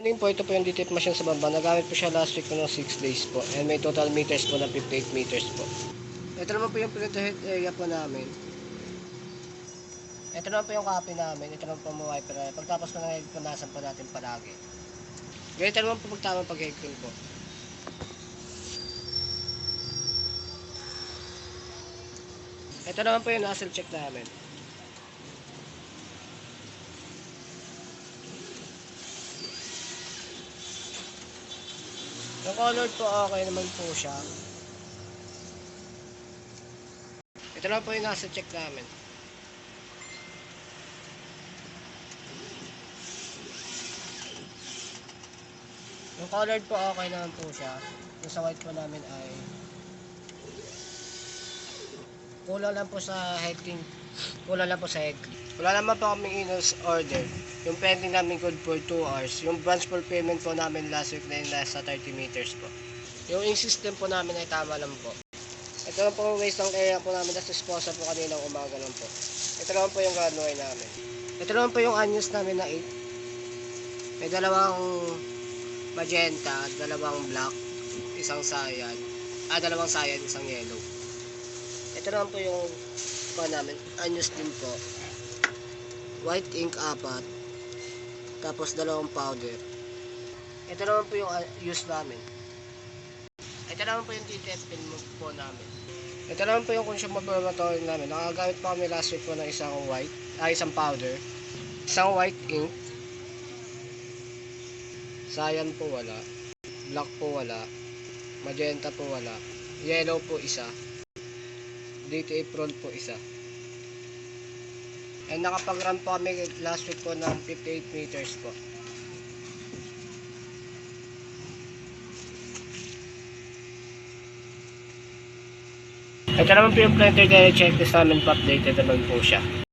Din po, ito po yung DTF machine sa baba. Nagamit po siya last week po ng 6 days po. And may total meters po na 58 meters po. Ito naman po yung printer head area po namin. Ito naman po yung copy namin. Ito naman po yung wiper. Pagtapos po ng head po, nasan po natin palagi. Ganito naman po pagtamang pag-head clean po. Ito naman po yung nozzle check namin. Yung colored po okay naman po siya. Ito naman po yung nozzle check namin. Yung colored po okay naman po siya. Yung sa white po namin ay kulang lang po sa head clean. Kulang lang po sa head clean. Wala naman po kaming in-house order. Yung pending namin code for 2 hours. Yung branch for payment po namin last week na yung nasa 30 meters po. Yung ink system po namin ay tama lang po. Ito lang po yung waste ng area po namin. That's disposal po kaninang umaga lang po. Ito lang po yung runway namin. Ito lang po yung unused namin na 8. May dalawang magenta, dalawang black, isang cyan. Dalawang cyan, isang yellow. Ito naman po yung namin. Unused din po. White ink 4. Tapos dalawang powder. Ito naman po yung use namin. Ito naman po yung DTF pin po namin. Ito naman po yung consumable material namin. Nakagamit po kami last week po ng isang white, isang powder. Isang white ink. Cyan po wala. Black po wala. Magenta po wala. Yellow po isa. DTF roll po isa. And nakapag-run po kami last week po ng 58 meters po. Ito naman po yung printer checklist namin po, updated naman po siya.